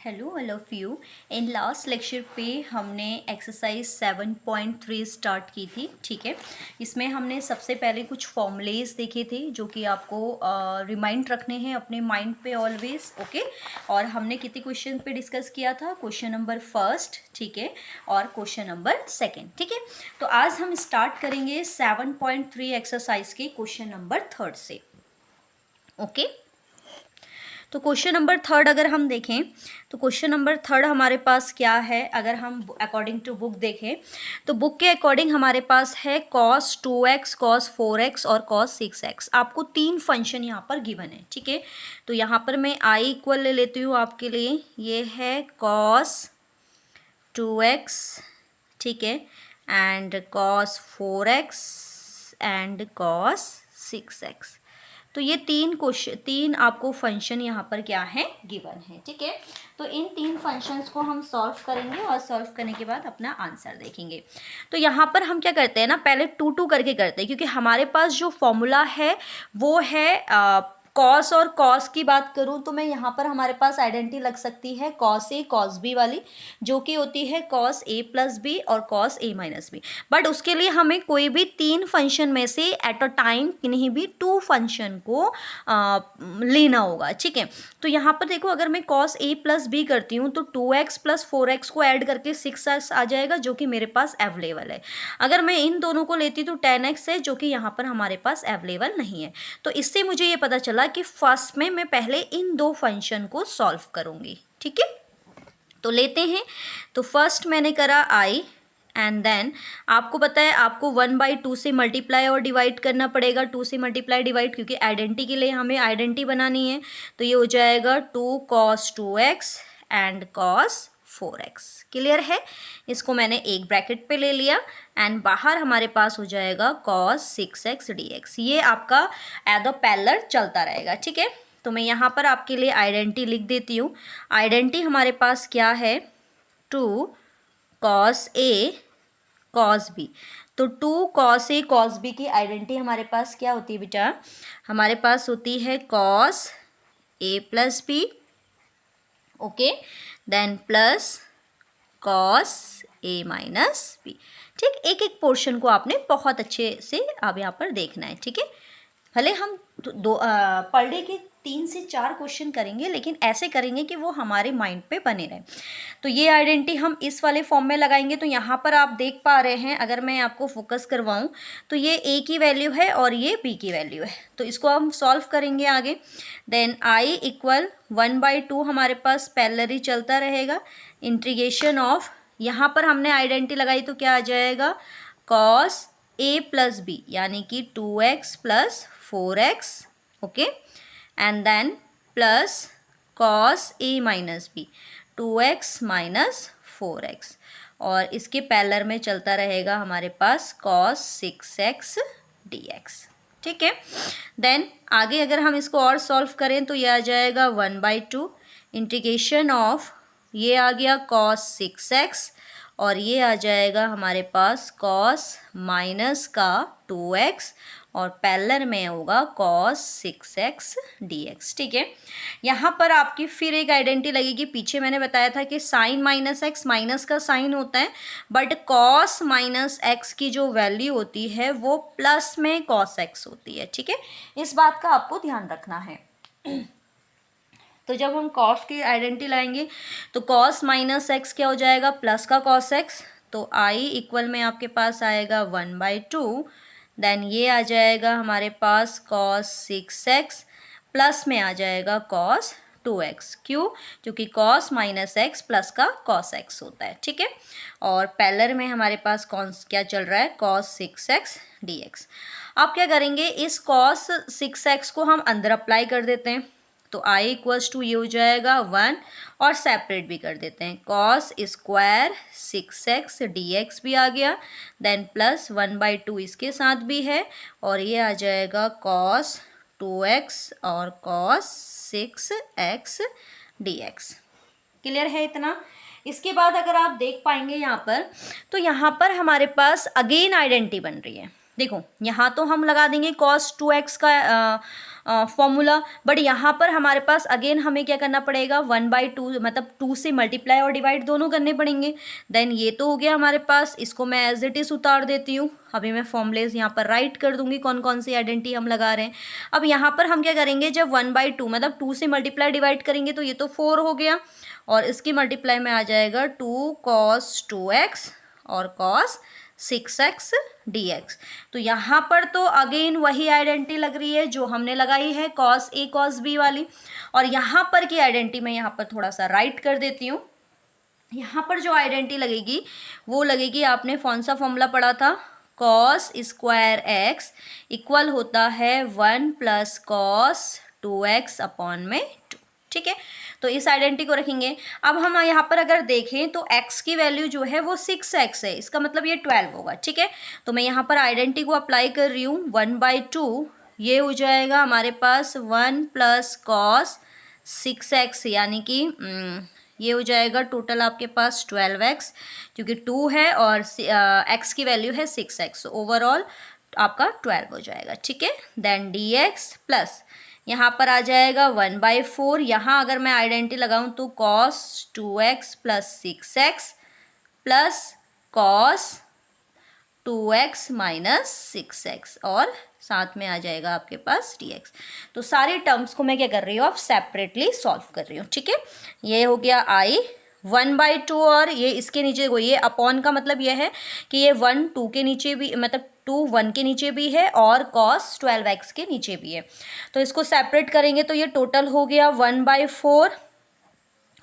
Hello all of you. In last lecture पे हमने exercise 7.3 start की थी। ठीक है, इसमें हमने सबसे पहले कुछ फॉर्मूलेज देखे थे जो कि आपको रिमाइंड रखने हैं अपने माइंड पे ऑलवेज। ओके, और हमने कितने क्वेश्चन पे डिस्कस किया था? क्वेश्चन नंबर फर्स्ट, ठीक है, और क्वेश्चन नंबर सेकेंड। ठीक है, तो आज हम स्टार्ट करेंगे 7.3 एक्सरसाइज के क्वेश्चन नंबर थर्ड से। ओके, तो क्वेश्चन नंबर थर्ड अगर हम देखें तो क्वेश्चन नंबर थर्ड हमारे पास क्या है? अगर हम अकॉर्डिंग टू बुक देखें तो बुक के अकॉर्डिंग हमारे पास है cos 2x, cos 4x और cos 6x। आपको तीन फंक्शन यहाँ पर गिवन है। ठीक है, तो यहाँ पर मैं i इक्वल ले लेती हूँ आपके लिए। ये है cos 2x, ठीक है, and cos 4x and cos 6x। तो ये तीन आपको फंक्शन यहाँ पर क्या है? गिवन है। ठीक है, तो इन तीन फंक्शंस को हम सॉल्व करेंगे और सॉल्व करने के बाद अपना आंसर देखेंगे। तो यहाँ पर हम क्या करते हैं ना, पहले टू टू करके करते हैं, क्योंकि हमारे पास जो फॉर्मूला है वो है कॉस। और कॉस की बात करूँ तो मैं यहाँ पर हमारे पास आइडेंटिटी लग सकती है कॉस ए कॉस बी वाली, जो कि होती है कॉस ए प्लस बी और cos A minus B. But उसके लिए हमें कोई भी तीन फंक्शन में से एट अ टाइम किन्हीं भी टू फंक्शन को लेना होगा। ठीक है, तो यहाँ पर देखो, अगर मैं कॉस ए प्लस बी करती हूँ तो 2x प्लस 4x को ऐड करके 6x आ जाएगा, जो कि मेरे पास अवेलेबल है। अगर मैं इन दोनों को लेती तो 10x है, जो कि यहाँ पर हमारे पास अवेलेबल नहीं है। तो इससे मुझे ये पता चला कि फर्स्ट में मैं पहले इन दो फंक्शन को सॉल्व करूँगी। ठीक है, तो लेते हैं। तो फर्स्ट मैंने करा i, एंड देन आपको पता है आपको 1/2 से मल्टीप्लाई और डिवाइड करना पड़ेगा। 2 से मल्टीप्लाई डिवाइड, क्योंकि आइडेंटिटी के लिए हमें आइडेंटिटी बनानी है। तो ये हो जाएगा 2 cos 2x and cos 4x। Clear है? इसको मैंने एक ब्रैकेट पे ले लिया एंड बाहर हमारे पास हो जाएगा cos 6x dx। ये आपका एज अ पैरेलल चलता रहेगा। ठीक है, तो मैं यहाँ पर आपके लिए आइडेंटिटी लिख देती हूँ। आइडेंटिटी हमारे पास क्या है? 2 cos a cos b। तो 2 cos a cos b की आइडेंटिटी हमारे पास क्या होती है बेटा? हमारे पास होती है cos a plus B, okay, then plus cos a minus B. ठीक, एक एक पोर्शन को आपने बहुत अच्छे से अब यहाँ पर देखना है। ठीक है, भले हम पर डे के 3 से 4 क्वेश्चन करेंगे, लेकिन ऐसे करेंगे कि वो हमारे माइंड पे बने रहे। तो ये आइडेंटिटी हम इस वाले फॉर्म में लगाएंगे। तो यहाँ पर आप देख पा रहे हैं, अगर मैं आपको फोकस करवाऊँ तो ये a की वैल्यू है और ये b की वैल्यू है। तो इसको हम सॉल्व करेंगे आगे। देन i इक्वल 1/2 हमारे पास पैरेलली चलता रहेगा। इंटीग्रेशन ऑफ, यहाँ पर हमने आइडेंटिटी लगाई तो क्या आ जाएगा? cos a प्लस बी, यानी कि 2x plus 4x, okay, and then plus cos a minus B, 2x minus 4x, और इसके पैरेलल में चलता रहेगा हमारे पास cos 6x dx। ठीक है, देन आगे अगर हम इसको और सॉल्व करें तो ये आ जाएगा 1/2 इंटीग्रेशन ऑफ, ये आ गया cos 6x और ये आ जाएगा हमारे पास cos माइनस का 2x और पैरेलल में होगा cos 6x dx। ठीक है, यहाँ पर आपकी फिर एक आइडेंटिटी लगेगी। पीछे मैंने बताया था कि साइन माइनस एक्स माइनस का साइन होता है, बट cos माइनस एक्स की जो वैल्यू होती है वो प्लस में cos x होती है। ठीक है, इस बात का आपको ध्यान रखना है। तो जब हम cos की आइडेंटिटी लाएंगे तो cos माइनस एक्स क्या हो जाएगा? प्लस का cos x। तो i इक्वल में आपके पास आएगा 1/2, देन ये आ जाएगा हमारे पास cos 6x प्लस में आ जाएगा cos 2x। क्यों? क्योंकि cos माइनस एक्स प्लस का cos x होता है। ठीक है, और पैरेलल में हमारे पास क्या चल रहा है? cos 6x dx। आप क्या करेंगे, इस cos 6x को हम अंदर अप्लाई कर देते हैं। तो i इक्वल्स टू ये हो जाएगा 1, और सेपरेट भी कर देते हैं, cos स्क्वायर 6x dx भी आ गया, देन प्लस 1/2 इसके साथ भी है, और ये आ जाएगा cos 2x और cos 6x dx। क्लियर है इतना? इसके बाद अगर आप देख पाएंगे यहाँ पर, तो यहाँ पर हमारे पास अगेन आइडेंटिटी बन रही है। देखो यहाँ तो हम लगा देंगे cos 2x का फॉर्मूला, बट यहाँ पर हमारे पास अगेन हमें क्या करना पड़ेगा, 1/2 मतलब 2 से मल्टीप्लाई और डिवाइड दोनों करने पड़ेंगे। देन ये तो हो गया हमारे पास, इसको मैं एज इट इज़ उतार देती हूँ। अभी मैं फॉर्मूलेज यहाँ पर राइट कर दूंगी कौन कौन सी आइडेंटिटी हम लगा रहे हैं। अब यहाँ पर हम क्या करेंगे, जब 1/2 मतलब 2 से मल्टीप्लाई डिवाइड करेंगे तो ये तो 4 हो गया, और इसकी मल्टीप्लाई में आ जाएगा 2 cos 2x और cos 6x dx। तो यहाँ पर तो अगेन वही आइडेंटिटी लग रही है जो हमने लगाई है cos a cos b वाली, और यहाँ पर की आइडेंटिटी मैं यहाँ पर थोड़ा सा राइट कर देती हूँ। यहाँ पर जो आइडेंटिटी लगेगी वो लगेगी, आपने कौन सा फॉर्मूला पढ़ा था, cos स्क्वायर x इक्वल होता है 1 + cos 2x अपॉन में 2। ठीक है, तो इस आइडेंटिटी को रखेंगे। अब हम यहाँ पर अगर देखें तो x की वैल्यू जो है वो 6x है, इसका मतलब ये 12 होगा। ठीक है, तो मैं यहाँ पर आइडेंटिटी को अप्लाई कर रही हूँ, 1/2 ये हो जाएगा हमारे पास 1 + cos 6x, यानी कि ये हो जाएगा टोटल आपके पास 12x, क्योंकि 2 है और x की वैल्यू है 6x, ओवरऑल आपका 12 हो जाएगा। ठीक है, देन dx प्लस यहाँ पर आ जाएगा 1/4, यहाँ अगर मैं आइडेंटिटी लगाऊं तो cos 2x + 6x plus cos 2x - 6x, और साथ में आ जाएगा आपके पास dx। तो सारे टर्म्स को मैं क्या कर रही हूँ, अब सेपरेटली सॉल्व कर रही हूँ। ठीक है, ये हो गया i 1/2, और ये इसके नीचे को, ये अपॉन का मतलब ये है कि ये 1 2 के नीचे भी, मतलब 2 1 के नीचे भी है और cos 12x के नीचे भी है। तो इसको सेपरेट करेंगे तो ये टोटल हो गया 1/4,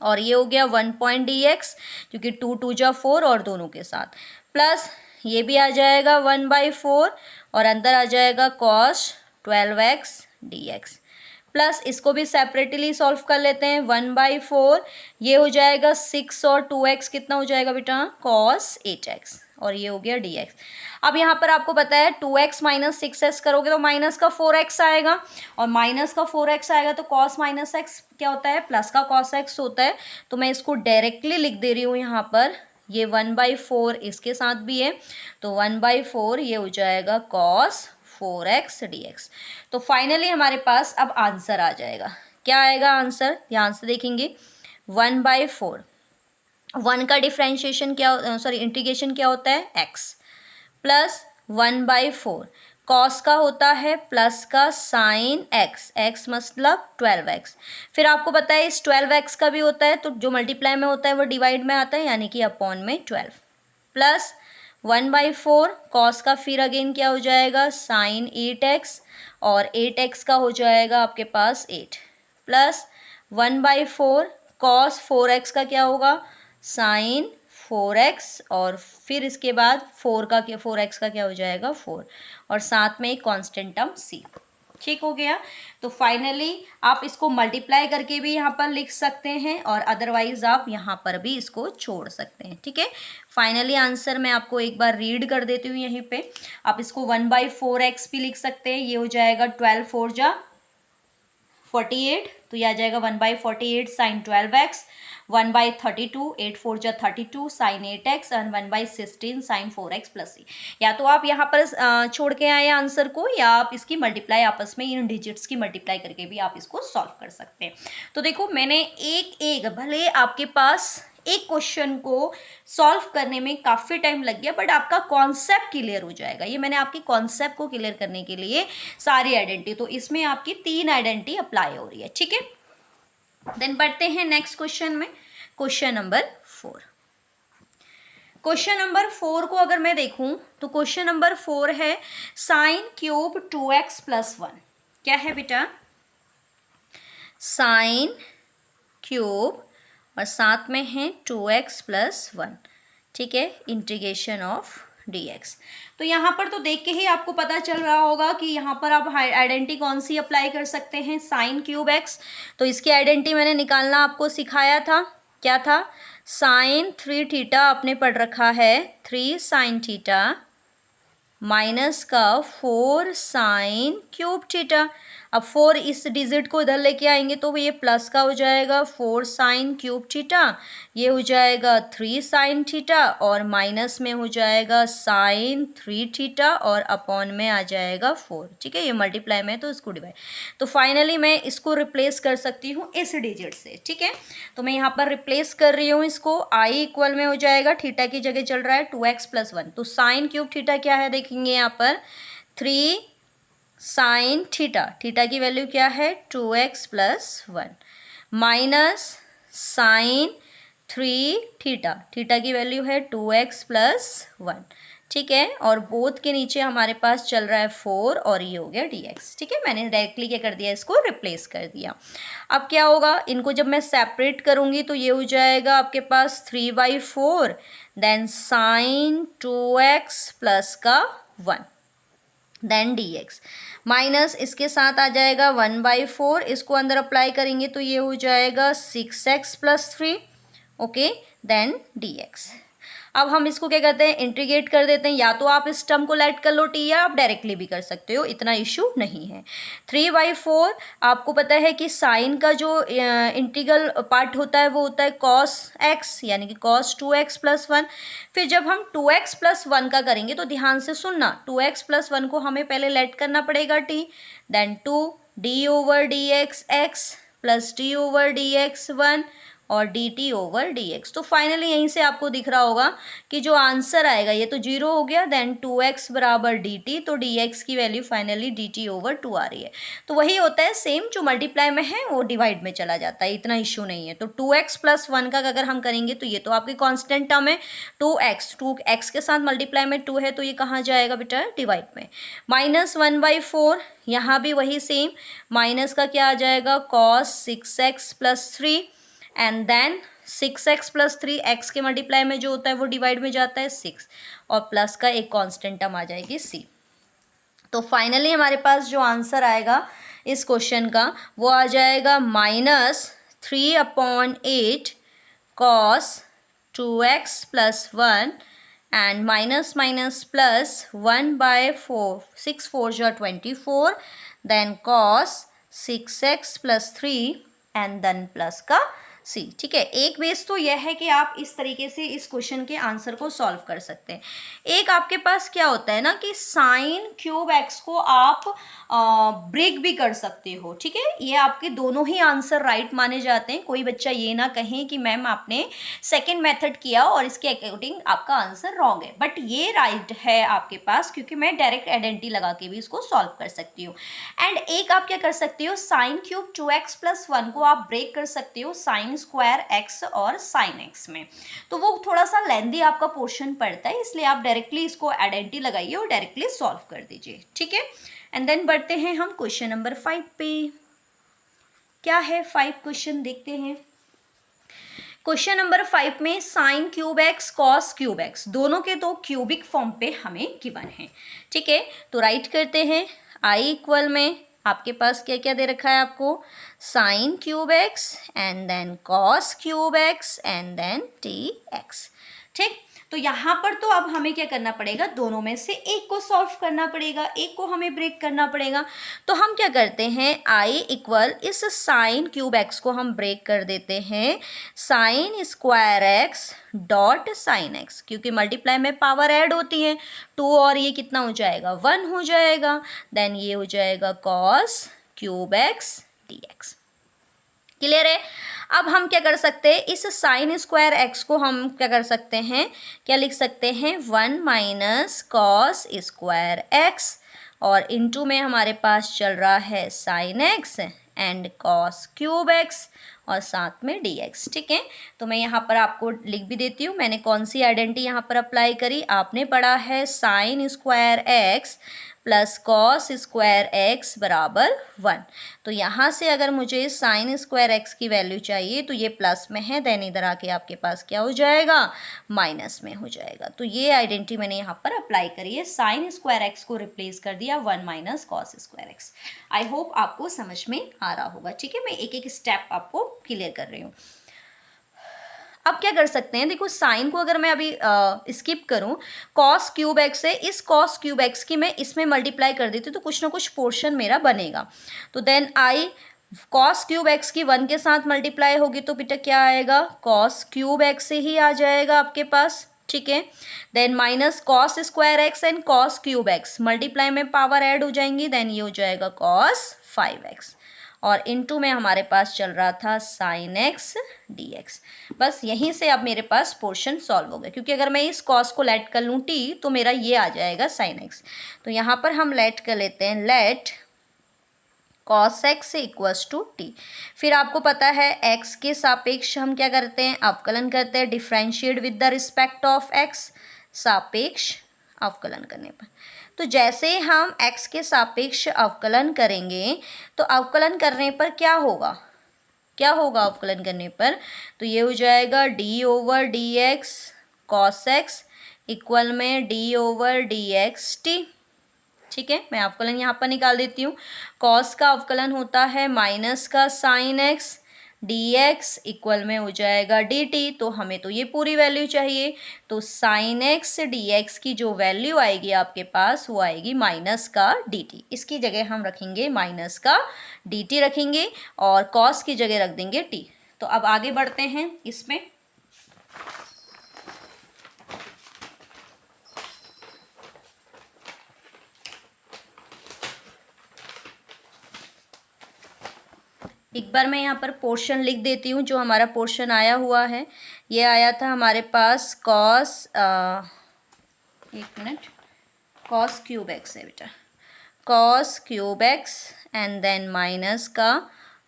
और ये हो गया 1 पॉइंट dx, क्योंकि 2 2 जा 4 और दोनों के साथ, प्लस ये भी आ जाएगा 1/4, और अंदर आ जाएगा cos 12x dx, प्लस इसको भी सेपरेटली सॉल्व कर लेते हैं। 1/4 ये हो जाएगा 6 और 2x कितना हो जाएगा बेटा, cos 8x, और ये हो गया dx। अब यहाँ पर आपको पता है 2x - 6x करोगे तो माइनस का 4x आएगा, और माइनस का 4x आएगा तो cos - x क्या होता है, प्लस का cos x होता है। तो मैं इसको डायरेक्टली लिख दे रही हूँ यहाँ पर, ये 1/4 इसके साथ भी है, तो 1/4 ये हो जाएगा cos 4x dx। तो फाइनली हमारे पास अब आंसर आ जाएगा। क्या आएगा आंसर, ध्यान से देखेंगे। 1/4, 1 का डिफ्रेंशिएशन क्या, सॉरी इंटीग्रेशन क्या होता है, x, प्लस 1/4 कॉस का होता है प्लस का साइन x, x मतलब 12x। फिर आपको पता है इस 12x का भी होता है, तो जो मल्टीप्लाई में होता है वो डिवाइड में आता है, यानी कि अपॉन में 12, प्लस 1/4 कॉस का फिर अगेन क्या हो जाएगा, साइन 8x, और 8x का हो जाएगा आपके पास 8, प्लस 1/4 कॉस 4x का क्या होगा, साइन 4x, और फिर इसके बाद 4x का क्या हो जाएगा 4, और साथ में एक कांस्टेंट टर्म c। ठीक हो गया। तो फाइनली आप इसको मल्टीप्लाई करके भी यहाँ पर लिख सकते हैं, और अदरवाइज आप यहाँ पर भी इसको छोड़ सकते हैं। ठीक है, फाइनली आंसर मैं आपको एक बार रीड कर देती हूँ यहीं पे। आप इसको 1/4x भी लिख सकते हैं, ये हो जाएगा 12 4 जा 48, तो यह आ जाएगा 1/48 साइन 12x, 1/32 8 4 जा 32 साइन 8x, और 1/16 साइन 4x प्लस c। या तो आप यहाँ पर छोड़ के आए आंसर को, या आप इसकी मल्टीप्लाई आपस में इन डिजिट्स की मल्टीप्लाई करके भी आप इसको सॉल्व कर सकते हैं। तो देखो मैंने एक भले आपके पास एक क्वेश्चन को सॉल्व करने में काफ़ी टाइम लग गया, बट आपका कॉन्सेप्ट क्लियर हो जाएगा। ये मैंने आपके कॉन्सेप्ट को क्लियर करने के लिए सारी आइडेंटिटी, तो इसमें आपकी 3 आइडेंटिटी अप्लाई हो रही है। ठीक है, देन बढ़ते हैं नेक्स्ट क्वेश्चन में, क्वेश्चन नंबर 4। क्वेश्चन नंबर 4 को अगर मैं देखूं तो क्वेश्चन नंबर 4 है साइन क्यूब 2x + 1। क्या है बेटा, साइन क्यूब और साथ में है 2x + 1। ठीक है, इंटीग्रेशन ऑफ dx। तो यहाँ पर तो देख के ही आपको पता चल रहा होगा कि यहाँ पर आप आइडेंटिटी कौन सी अप्लाई कर सकते हैं, साइन क्यूब x। तो इसकी आइडेंटिटी मैंने निकालना आपको सिखाया था, क्या था, साइन 3 थीटा आपने पढ़ रखा है, 3 साइन थीटा माइनस का 4 साइन क्यूब थीटा। अब 4 इस डिजिट को इधर लेके आएंगे तो ये प्लस का हो जाएगा 4 साइन क्यूब थीटा, ये हो जाएगा 3 साइन थीटा और माइनस में हो जाएगा साइन 3 थीटा और अपॉन में आ जाएगा 4। ठीक है, ये मल्टीप्लाई में तो इसको डिवाइड। तो फाइनली मैं इसको रिप्लेस कर सकती हूँ इस डिजिट से। ठीक है, तो मैं यहाँ पर रिप्लेस कर रही हूँ इसको। आई इक्वल में हो जाएगा, थीटा की जगह चल रहा है 2x + 1, तो साइन क्यूब थीटा क्या है देखेंगे यहाँ पर 3 साइन थीटा, थीटा की वैल्यू क्या है 2x + 1 minus sine 3 theta, theta की वैल्यू है 2x + 1। ठीक है, और बोथ के नीचे हमारे पास चल रहा है 4 और ये हो गया dx। ठीक है, मैंने डायरेक्टली क्या कर दिया, इसको रिप्लेस कर दिया। अब क्या होगा, इनको जब मैं सेपरेट करूँगी तो ये हो जाएगा आपके पास 3/4 देन साइन 2x प्लस का 1 देन dx माइनस इसके साथ आ जाएगा 1/4, इसको अंदर अप्लाई करेंगे तो ये हो जाएगा 6x + 3 ओके देन dx। अब हम इसको क्या करते हैं, इंटीग्रेट कर देते हैं। या तो आप इस टर्म को लेट कर लो t, या आप डायरेक्टली भी कर सकते हो, इतना इशू नहीं है। 3/4 आपको पता है कि साइन का जो इंटीग्रल पार्ट होता है वो होता है cos x, यानी कि cos 2x + 1। फिर जब हम 2x + 1 का करेंगे तो ध्यान से सुनना, 2x + 1 को हमें पहले लेट करना पड़ेगा t, then 2 d/dx x plus d/dx 1 और dt/dx। तो फाइनली यहीं से आपको दिख रहा होगा कि जो आंसर आएगा ये तो 0 हो गया, देन 2x = dt, तो dx की वैल्यू फाइनली dt/2 आ रही है। तो वही होता है सेम, जो मल्टीप्लाई में है वो डिवाइड में चला जाता है, इतना इशू नहीं है। तो 2x + 1 का अगर हम करेंगे तो ये तो आपकी कांस्टेंट टर्म है 2x के साथ मल्टीप्लाई में 2 है तो ये कहाँ जाएगा बेटा, डिवाइड में। माइनस 1/4, यहाँ भी वही सेम, माइनस का क्या आ जाएगा cos 6x + 3 and then 6x + 3 x के मल्टीप्लाई में जो होता है वो डिवाइड में जाता है 6, और प्लस का एक कांस्टेंट टर्म आ जाएगी c। तो फाइनली हमारे पास जो आंसर आएगा इस क्वेश्चन का वो आ जाएगा -3/8 cos 2x + 1 and minus minus plus 1/4, 6 4 = 24 then cos 6x + 3 and then plus का सी। ठीक है, एक बेस तो यह है कि आप इस तरीके से इस क्वेश्चन के आंसर को सॉल्व कर सकते हैं। एक आपके पास क्या होता है ना कि साइन क्यूब एक्स को आप ब्रेक भी कर सकते हो। ठीक है, ये आपके दोनों ही आंसर राइट माने जाते हैं। कोई बच्चा ये ना कहें कि मैम आपने सेकेंड मेथड किया और इसके अकॉर्डिंग आपका आंसर रॉन्ग है, बट ये राइट है आपके पास, क्योंकि मैं डायरेक्ट आइडेंटिटी लगा के भी इसको सॉल्व कर सकती हूँ। एंड एक आप क्या कर सकते हो, साइन क्यूब 2x + 1 को आप ब्रेक कर सकते हो साइन स्क्वायर x और साइन x में, तो वो थोड़ा सा लेंदी आपका पोर्शन पड़ता है, इसलिए आप डायरेक्टली इसको आइडेंटिटी लगाइए और डायरेक्टली सॉल्व कर दीजिए। ठीक है, एंड देन बढ़ते हैं हम क्वेश्चन नंबर 5 पे। क्या है 5 क्वेश्चन, देखते हैं। क्वेश्चन नंबर 5 में sign cube x cos cube x दोनों के दो क्यूबिक फॉर्म पे हमें गिवन है। ठीक है, तो राइट करते हैं। आई इक्वल में आपके पास क्या क्या दे रखा है आपको, sine cube x and then cos cube x and then T x. ठीक, तो यहाँ पर तो अब हमें क्या करना पड़ेगा, दोनों में से एक को सॉल्व करना पड़ेगा, एक को हमें ब्रेक करना पड़ेगा। तो हम क्या करते हैं, आई इक्वल इस साइन क्यूब एक्स को हम ब्रेक कर देते हैं sine square x dot sine x, क्योंकि मल्टीप्लाई में पावर ऐड होती है, 2 और ये कितना हो जाएगा 1 हो जाएगा, देन ये हो जाएगा cos cube x D x. Clear है। अब हम क्या कर सकते हैं, इस साइन स्क्वायर एक्स को हम क्या कर सकते हैं, क्या लिख सकते हैं 1 माइनस कॉस स्क्वायर एक्स, और इनटू में हमारे पास चल रहा है sine x and cos cube x और साथ में डी एक्स। ठीक है, तो मैं यहाँ पर आपको लिख भी देती हूँ मैंने कौन सी आइडेंटिटी यहाँ पर अप्लाई करी। आपने पढ़ा है sine square x plus cos square x बराबर 1। तो यहाँ से अगर मुझे साइन स्क्वायर एक्स की वैल्यू चाहिए तो ये प्लस में है, देन इधर आके आपके पास क्या हो जाएगा, माइनस में हो जाएगा। तो ये आइडेंटिटी मैंने यहाँ पर अप्लाई करी है, साइन स्क्वायर एक्स को रिप्लेस कर दिया 1 minus cos square x. I hope आपको समझ में आ रहा होगा। ठीक है, मैं एक एक स्टेप आपको क्लियर कर रही हूँ। अब क्या कर सकते हैं, देखो साइन को अगर मैं अभी स्किप करूं, कॉस क्यूब एक्स है, इस कॉस क्यूब एक्स की मैं इसमें मल्टीप्लाई कर देती हूँ तो कुछ ना कुछ पोर्शन मेरा बनेगा। तो then I cos cube x की 1 के साथ मल्टीप्लाई होगी तो बेटा क्या आएगा, कॉस क्यूब एक्स से ही आ जाएगा आपके पास, ठीक है। Then minus cos square x and cos cube x, multiply में पावर ऐड हो जाएंगी, देन ये हो जाएगा कॉस 5x, और इनटू में हमारे पास चल रहा था साइन एक्स डी एक्स। बस यहीं से अब मेरे पास पोर्शन सॉल्व हो गया, क्योंकि अगर मैं इस कॉस को लेट कर लूँ टी तो मेरा ये आ जाएगा साइन एक्स। तो यहाँ पर हम लेट कर लेते हैं, let cos x equals to T. फिर आपको पता है एक्स के सापेक्ष हम क्या करते हैं, अवकलन करते हैं, differentiate with the respect of x, सापेक्ष अवकलन करने पर। तो जैसे हम x के सापेक्ष अवकलन करेंगे तो अवकलन करने पर क्या होगा, क्या होगा अवकलन करने पर, तो ये हो जाएगा d over D x cos x equal में d over D x T, ठीक है। मैं अवकलन यहाँ पर निकाल देती हूँ, कॉस का अवकलन होता है माइनस का sine x, D x equal में हो जाएगा डी टी, तो हमें तो ये पूरी वैल्यू चाहिए, तो साइन एक्स डी एक्स की जो वैल्यू आएगी आपके पास वो आएगी माइनस का डी टी, इसकी जगह हम रखेंगे माइनस का डी टी रखेंगे और कॉस की जगह रख देंगे टी। तो अब आगे बढ़ते हैं इसमें, एक बार मैं यहाँ पर पोर्शन लिख देती हूँ जो हमारा पोर्शन आया हुआ है। ये आया था हमारे पास कॉस, एक मिनट, कॉस क्यूब एक्स है बेटा, cos cube x and then minus का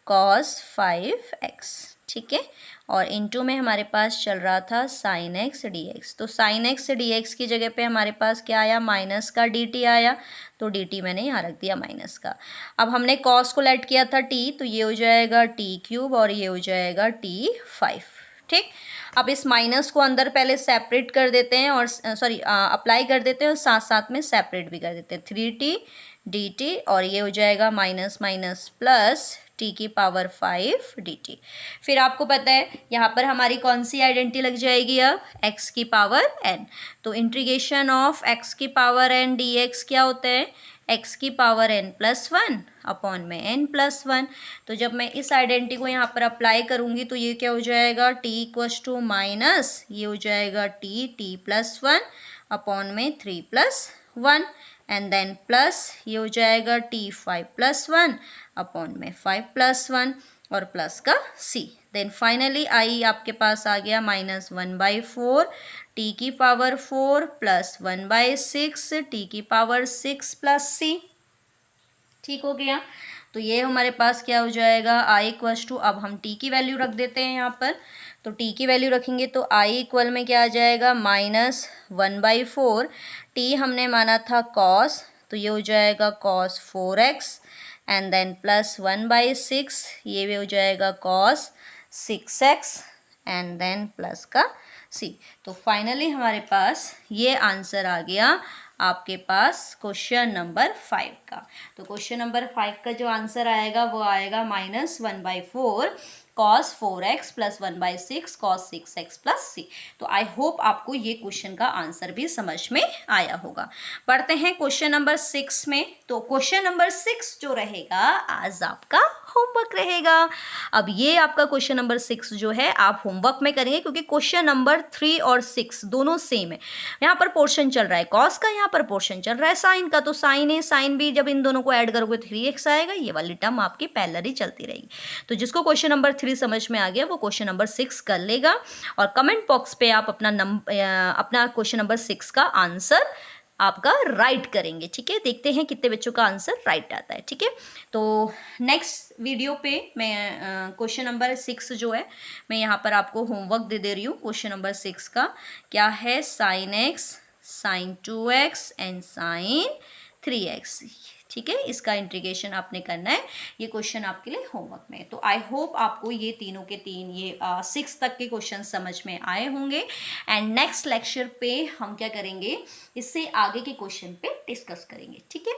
कॉस 5x, ठीक है। और इनटू में हमारे पास चल रहा था साइन एक्स डी एक्स, तो साइन एक्स डी एक्स की जगह पे हमारे पास क्या आया, माइनस का डी टी आया, तो डी टी मैंने यहाँ रख दिया माइनस का। अब हमने कॉस को लेट किया था टी, तो ये हो जाएगा टी क्यूब और ये हो जाएगा t5, ठीक। अब इस माइनस को अंदर पहले सेपरेट कर देते हैं और सॉरी अप्लाई कर देते हैं और साथ साथ में सेपरेट भी कर देते हैं, 3t dt, और ये हो जाएगा माइनस माइनस प्लस t की पावर 5 dt। फिर आपको पता है यहाँ पर हमारी कौन सी आइडेंटिटी लग जाएगी, अब x की पावर n, तो इंटीग्रेशन ऑफ x की पावर n dx क्या होता है, x की पावर n प्लस 1 अपॉन में n प्लस 1। तो जब मैं इस आइडेंटिटी को यहाँ पर अप्लाई करूँगी तो ये क्या हो जाएगा, t इक्वल्स टू माइनस, ये हो जाएगा t प्लस 1 अपॉन में 3 प्लस 1 एंड देन प्लस ये हो जाएगा t5 प्लस 1 अपॉन में 5 प्लस 1 और प्लस का c, देन फाइनली आई आपके पास आ गया माइनस 1/4 t की पावर 4 प्लस 1/6 t की पावर 6 प्लस c, ठीक हो गया। तो ये हमारे पास क्या हो जाएगा, आई इक्वल्स टू, अब हम t की वैल्यू रख देते हैं यहाँ पर, तो t की वैल्यू रखेंगे तो i इक्वल में क्या आ जाएगा, माइनस 1/4, t हमने माना था cos, तो ये हो जाएगा cos 4x and then plus 1/6, ये भी हो जाएगा cos 6x and then plus का c। तो फाइनली हमारे पास ये आंसर आ गया आपके पास क्वेश्चन नंबर 5 का। तो क्वेश्चन नंबर 5 का जो आंसर आएगा वो आएगा minus 1/4 cos 4x plus 1/6 cos 6x plus c। तो आई होप आपको ये क्वेश्चन का आंसर भी समझ में आया होगा। बढ़ते हैं क्वेश्चन नंबर 6 में। तो क्वेश्चन नंबर 6 जो रहेगा आज आपका होमवर्क रहेगा। अब ये आपका क्वेश्चन नंबर 6 जो है आप होमवर्क में करेंगे, क्योंकि क्वेश्चन नंबर 3 और 6 दोनों सेम है। यहाँ पर पोर्शन चल रहा है कॉस का, यहाँ पर पोर्शन चल रहा है साइन का, तो साइन है साइन भी, जब इन दोनों को ऐड करोगे 3x आएगा, ये वाली टर्म आपकी पैरेलल ही चलती रहेगी। तो जिसको क्वेश्चन नंबर 3 समझ में आ गया वो क्वेश्चन नंबर 6 कर लेगा और कमेंट बॉक्स पे आप अपना क्वेश्चन नंबर 6 का आंसर आपका राइट करेंगे, ठीक है। देखते हैं कितने बच्चों का आंसर राइट आता है, ठीक है। तो नेक्स्ट वीडियो पे मैं क्वेश्चन नंबर 6 जो है मैं यहाँ पर आपको होमवर्क दे रही हूँ। क्वेश्चन नंबर 6 का क्या है, sine x sine 2x and sine 3x, ठीक है। इसका इंटीग्रेशन आपने करना है, ये क्वेश्चन आपके लिए होमवर्क में है। तो आई होप आपको ये तीनों के तीन ये 6 तक के क्वेश्चन समझ में आए होंगे एंड नेक्स्ट लेक्चर पे हम क्या करेंगे, इससे आगे के क्वेश्चन पे डिस्कस करेंगे, ठीक है।